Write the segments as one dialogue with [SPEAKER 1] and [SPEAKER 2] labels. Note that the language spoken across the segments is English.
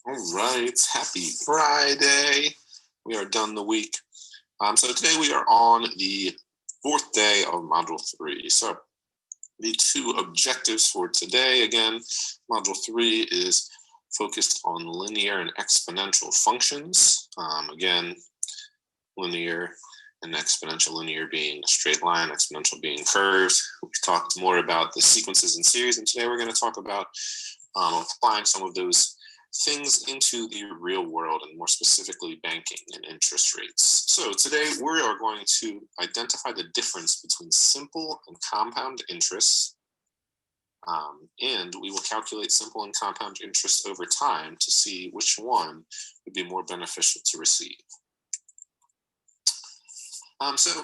[SPEAKER 1] All right, happy Friday. We are done the week. So today we are on the fourth day of Module 3. So the two objectives for today, again, Module 3 is focused on linear and exponential functions. Again, linear and exponential, linear being a straight line, exponential being curves. We've talked more about the sequences and series, and today we're going to talk about applying some of those things into the real world, and more specifically banking and interest rates. So today we are going to identify the difference between simple and compound interest, and we will calculate simple and compound interest over time to see which one would be more beneficial to receive. So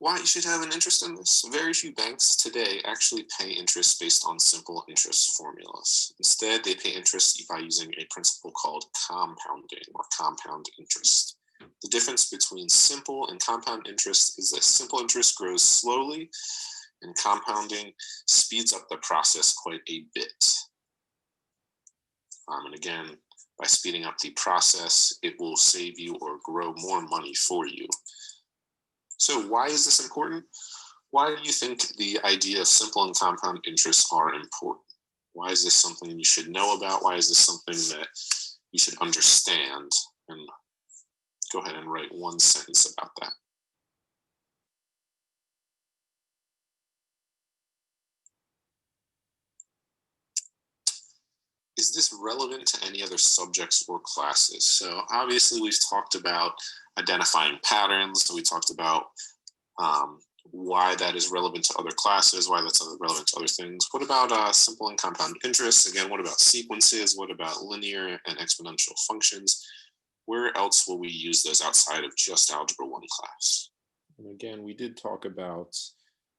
[SPEAKER 1] why you should have an interest in this? Very few banks today actually pay interest based on simple interest formulas. Instead, they pay interest by using a principle called compounding or compound interest. The difference between simple and compound interest is that simple interest grows slowly and compounding speeds up the process quite a bit. And again, by speeding up the process, it will save you or grow more money for you. So why is this important? Why do you think the idea of simple and compound interest are important? Why is this something you should know about? Why is this something that you should understand? And go ahead and write one sentence about that. Is this relevant to any other subjects or classes? So obviously we've talked about identifying patterns. We talked about why that is relevant to other classes, why that's relevant to other things. What about simple and compound interest? Again, what about sequences? What about linear and exponential functions? Where else will we use those outside of just Algebra 1 class?
[SPEAKER 2] And again, we did talk about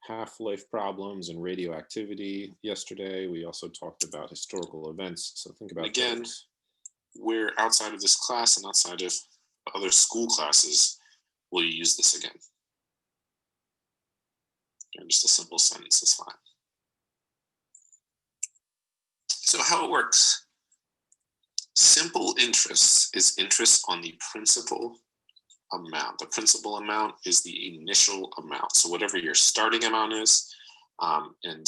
[SPEAKER 2] half-life problems and radioactivity yesterday. We also talked about historical events. So think about
[SPEAKER 1] again, where outside of this class and outside of other school classes will you use this again? And just a simple sentence is fine. So how it works. Simple interest is interest on the principal amount. The principal amount is the initial amount. So whatever your starting amount is, and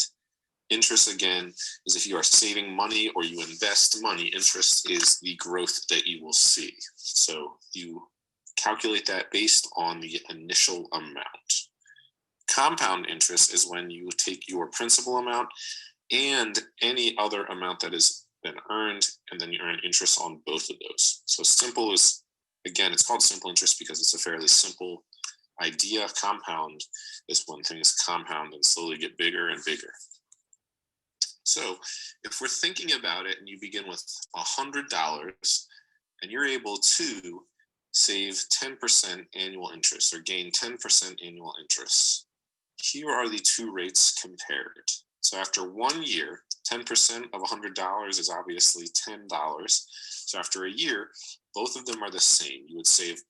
[SPEAKER 1] interest again is if you are saving money or you invest money, interest is the growth that you will see. So you calculate that based on the initial amount. Compound interest is when you take your principal amount and any other amount that has been earned, and then you earn interest on both of those. So simple is, again, it's called simple interest because it's a fairly simple idea. Compound is when things compound and slowly get bigger and bigger. So if we're thinking about it and you begin with $100 and you're able to save 10% annual interest or gain 10% annual interest, here are the two rates compared. So after 1 year, 10% of $100 is obviously $10. So after a year, both of them are the same. You would save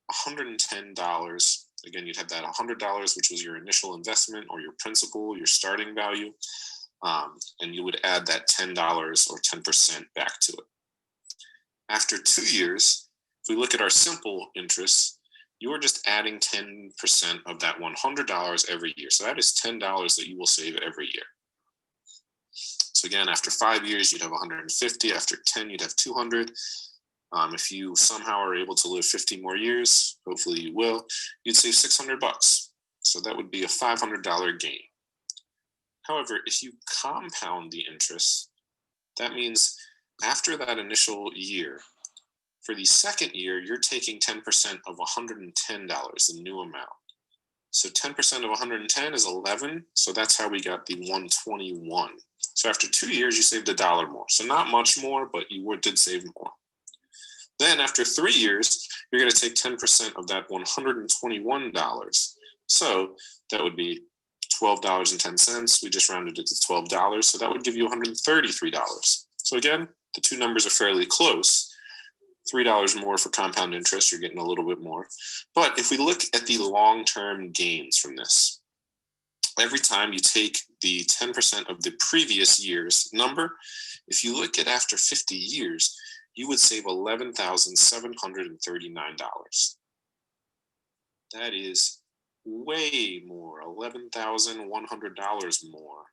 [SPEAKER 1] $110. Again, you'd have that $100, which was your initial investment or your principal, your starting value. And you would add that $10 or 10% back to it. After 2 years, if we look at our simple interest, you are just adding 10% of that $100 every year. So that is $10 that you will save every year. So again, after 5 years, you'd have 150. After 10, you'd have 200. If you somehow are able to live 50 more years, hopefully you will, you'd save $600. So that would be a $500 gain. However, if you compound the interest, that means after that initial year, for the second year, you're taking 10% of $110, the new amount. So 10% of 110 is 11. So that's how we got the 121. So after 2 years, you saved $1 more. So not much more, but you did save more. Then after 3 years, you're going to take 10% of that $121. So that would be $12.10. We just rounded it to $12. So that would give you $133. So again, the two numbers are fairly close. $3 more for compound interest, you're getting a little bit more. But if we look at the long-term gains from this, every time you take the 10% of the previous year's number, if you look at after 50 years, you would save $11,739. That is way more, $11,100 more,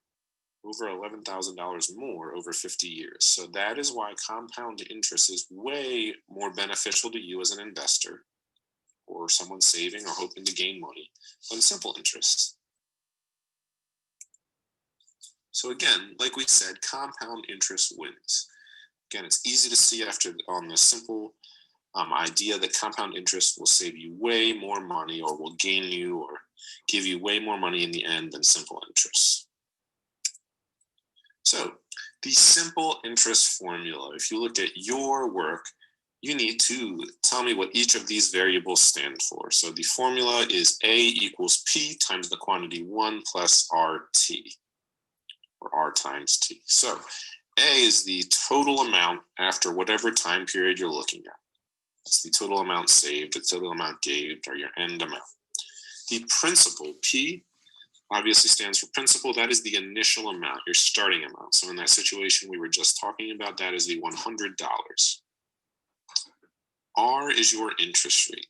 [SPEAKER 1] over $11,000 more over 50 years. So that is why compound interest is way more beneficial to you as an investor or someone saving or hoping to gain money than simple interest. So again, like we said, compound interest wins. Again, it's easy to see after on the simple idea that compound interest will save you way more money or will gain you or give you way more money in the end than simple interest. So the simple interest formula, if you look at your work, you need to tell me what each of these variables stand for. So the formula is A equals P times the quantity 1 plus RT, or R times T. So A is the total amount after whatever time period you're looking at. That's the total amount saved, the total amount gained, or your end amount. The principal, P, obviously stands for principal. That is the initial amount, your starting amount. So in that situation we were just talking about, that is the $100. R is your interest rate.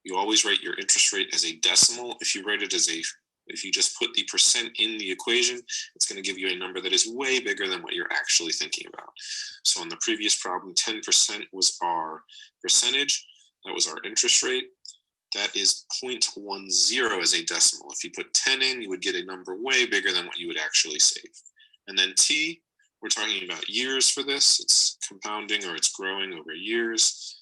[SPEAKER 1] You always write your interest rate as a decimal. If you write it as if you just put the percent in the equation, it's going to give you a number that is way bigger than what you're actually thinking about. So in the previous problem, 10% was our percentage. That was our interest rate. That is 0.10 as a decimal. If you put 10 in, you would get a number way bigger than what you would actually save. And then T, we're talking about years for this. It's compounding or it's growing over years.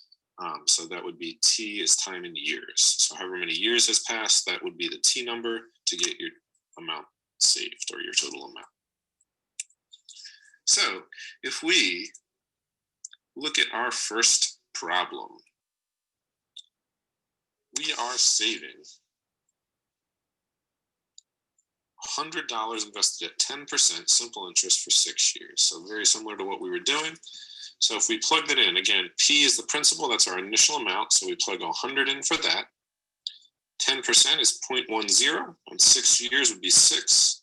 [SPEAKER 1] So that would be T is time in years. So however many years has passed, that would be the T number to get your amount saved or your total amount. So if we look at our first problem, we are saving $100 invested at 10% simple interest for 6 years. So very similar to what we were doing. So if we plug that in, again, P is the principal, that's our initial amount. So we plug 100 in for that. 10% is 0.10, and 6 years would be 6.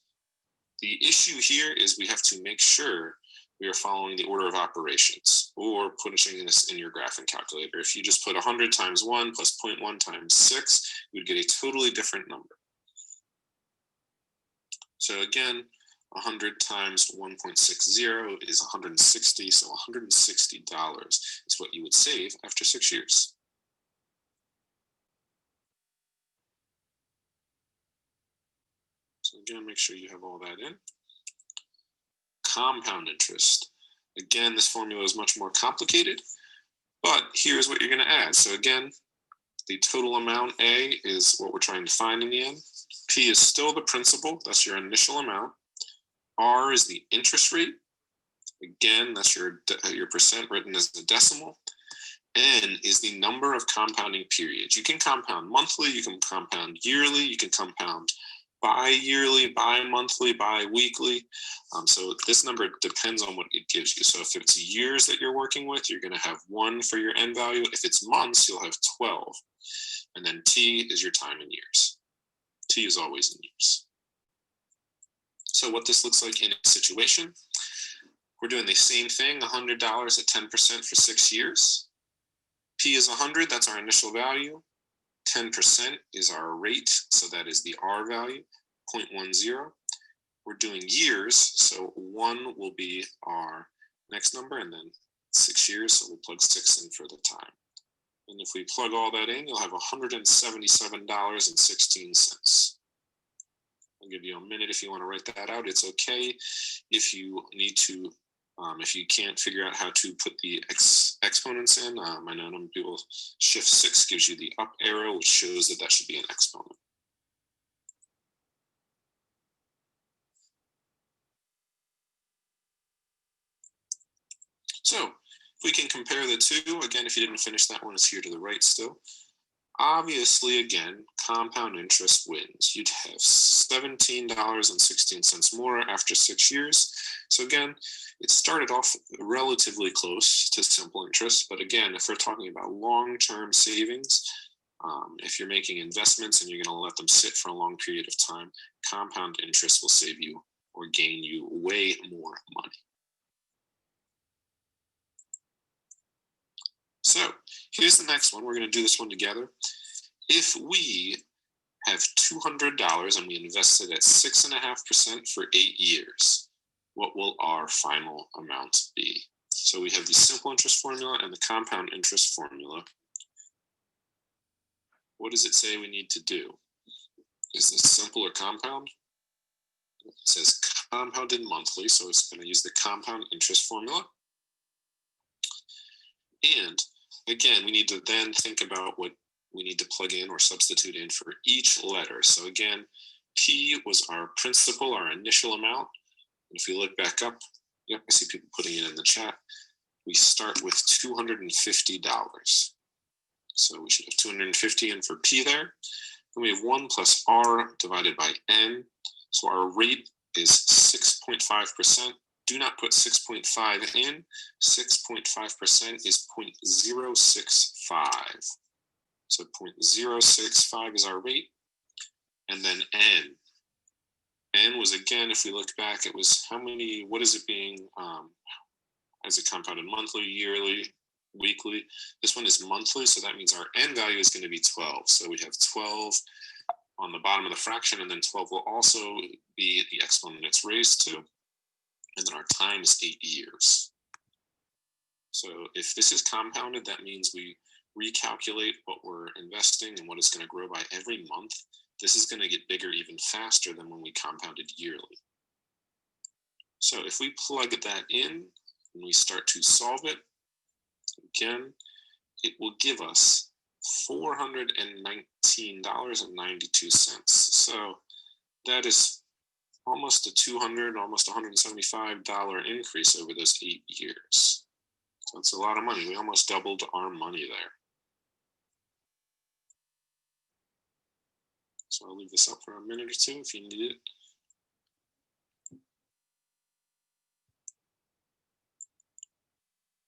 [SPEAKER 1] The issue here is we have to make sure we are following the order of operations or putting this in your graphing calculator. If you just put 100 times 1 plus 0.1 times 6, you would get a totally different number. So again, 100 times 1.60 is 160. So $160 is what you would save after 6 years. So again, make sure you have all that in. Compound interest. Again, this formula is much more complicated, but here's what you're going to add. So again, the total amount, A, is what we're trying to find in the end. P is still the principal. That's your initial amount. R is the interest rate. Again, that's your percent written as the decimal. N is the number of compounding periods. You can compound monthly, you can compound yearly, you can compound bi-yearly, bi-monthly, bi-weekly. So this number depends on what it gives you. So if it's years that you're working with, you're going to have 1 for your end value. If it's months, you'll have 12. And then T is your time in years. T is always in years. So what this looks like in a situation, we're doing the same thing, $100 at 10% for 6 years. P is 100, that's our initial value. 10% is our rate, so that is the R value, 0.10. We're doing years, so 1 will be our next number, and then 6 years, so we'll plug 6 in for the time. And if we plug all that in, you'll have $177.16. I'll give you a minute if you want to write that out. It's okay if you need to, if you can't figure out how to put the exponents in. I know some people, Shift 6 gives you the up arrow, which shows that that should be an exponent. So if we can compare the two, again, if you didn't finish that one, it's here to the right still. Obviously, again, compound interest wins. You'd have $17.16 more after 6 years. So again, it started off relatively close to simple interest. But again, if we're talking about long-term savings, if you're making investments and you're going to let them sit for a long period of time, compound interest will save you or gain you way more money. So here's the next one. We're going to do this one together. If we have $200 and we invested at 6.5% for 8 years, what will our final amount be? So we have the simple interest formula and the compound interest formula. What does it say we need to do? Is this simple or compound? It says compounded monthly, so it's going to use the compound interest formula. And again, we need to then think about what we need to plug in or substitute in for each letter. So again, P was our principal, our initial amount. And if you look back up, yep, I see people putting it in the chat. We start with $250. So we should have 250 in for P there. Then we have 1 plus R divided by N. So our rate is 6.5%. Do not put 6.5 in. 6.5% is 0.065. So 0.065 is our rate. And then N. N was, again, if we look back, it was how many, what is it being, as a compounded monthly, yearly, weekly? This one is monthly, so that means our N value is going to be 12. So we have 12 on the bottom of the fraction, and then 12 will also be the exponent it's raised to. And then our time is 8 years. So if this is compounded, that means we recalculate what we're investing and what it's going to grow by every month. This is going to get bigger even faster than when we compounded yearly. So if we plug that in and we start to solve it, again, it will give us $419.92. So that is almost a $200, almost $175 increase over those 8 years. So that's a lot of money. We almost doubled our money there. So I'll leave this up for a minute or two if you need it.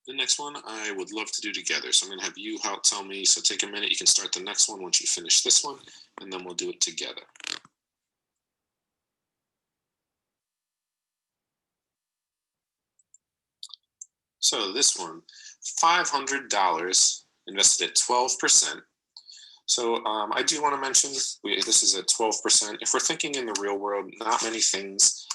[SPEAKER 1] The next one I would love to do together. So I'm going to have you tell me. So take a minute. You can start the next one once you finish this one, and then we'll do it together. So this one, $500 invested at 12%. So I do want to mention, this is at 12%. If we're thinking in the real world, not many things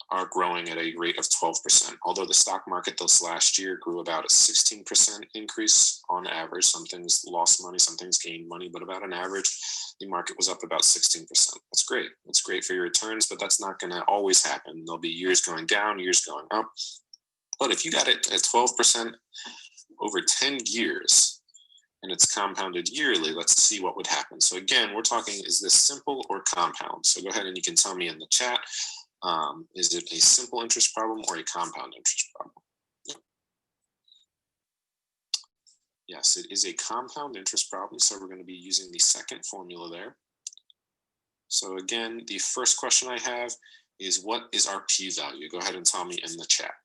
[SPEAKER 1] are growing at a rate of 12%. Although the stock market this last year grew about a 16% increase on average. Some things lost money, some things gained money, but about an average, the market was up about 16%. That's great. That's great for your returns, but that's not going to always happen. There'll be years going down, years going up. But if you got it at 12% over 10 years, and it's compounded yearly, let's see what would happen. So again, we're talking, is this simple or compound? So go ahead and you can tell me in the chat, is it a simple interest problem or a compound interest problem? Yes, it is a compound interest problem. So we're going to be using the second formula there. So again, the first question I have is, what is our p-value? Go ahead and tell me in the chat.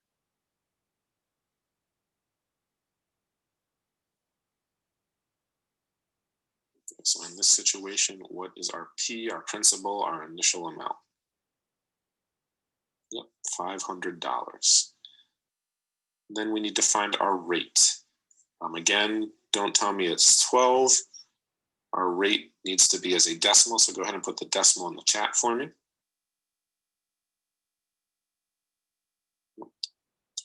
[SPEAKER 1] So in this situation, what is our P, our principal, our initial amount? Yep, $500. Then we need to find our rate. Again, don't tell me it's 12. Our rate needs to be as a decimal, so go ahead and put the decimal in the chat for me.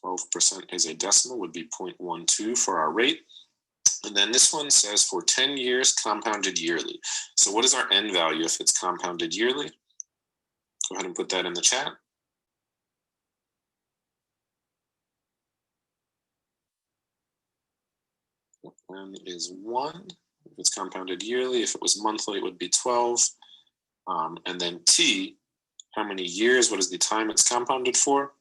[SPEAKER 1] 12% as a decimal would be 0.12 for our rate. And then this one says for 10 years compounded yearly. So what is our N value if it's compounded yearly? Go ahead and put that in the chat. N is 1 if it's compounded yearly. If it was monthly, it would be 12. And then T, how many years? What is the time it's compounded for?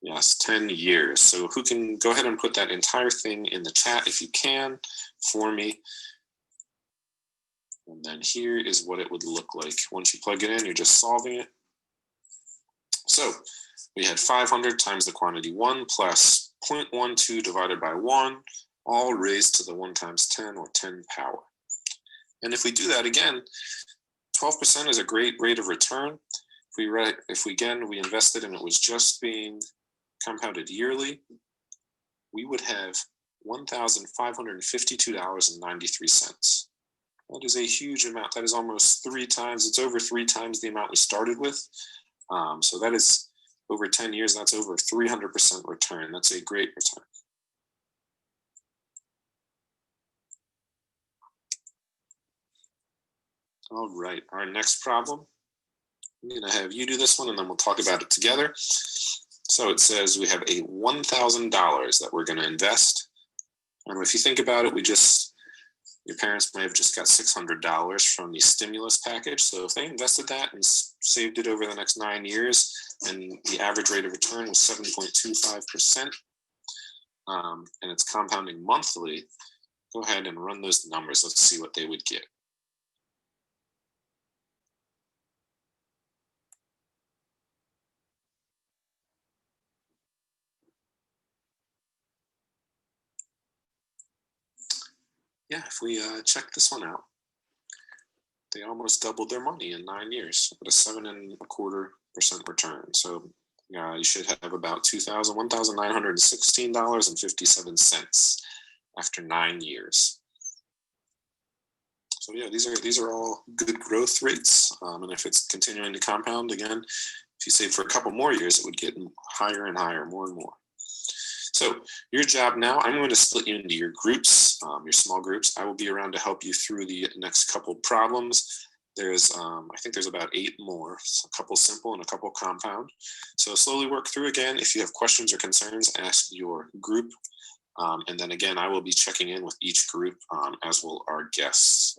[SPEAKER 1] Yes, 10 years. So who can go ahead and put that entire thing in the chat if you can for me. And then here is what it would look like. Once you plug it in, you're just solving it. So we had 500 times the quantity 1 plus 0.12 divided by 1, all raised to the 1 times 10 or 10 power. And if we do that again, 12% is a great rate of return. If we invested and it was just being compounded yearly, we would have $1,552.93. That is a huge amount. That is almost 3 times, it's over 3 times the amount we started with. So that is over 10 years, that's over 300% return. That's a great return. All right, our next problem. I'm gonna have you do this one and then we'll talk about it together. So it says we have a $1,000 that we're gonna invest. And if you think about it, your parents may have just got $600 from the stimulus package. So if they invested that and saved it over the next 9 years, and the average rate of return was 7.25%, and it's compounding monthly, go ahead and run those numbers. Let's see what they would get. Yeah, if we check this one out, they almost doubled their money in 9 years at a 7.25% return. So you should have about $1,916.57 after 9 years. So yeah, these are all good growth rates, and if it's continuing to compound, again, if you save for a couple more years, it would get higher and higher, more and more. So your job now, I'm going to split you into your groups, your small groups. I will be around to help you through the next couple problems. There's, I think there's about 8 more, so a couple simple and a couple compound. So slowly work through again. If you have questions or concerns, ask your group. And then again, I will be checking in with each group, as will our guests.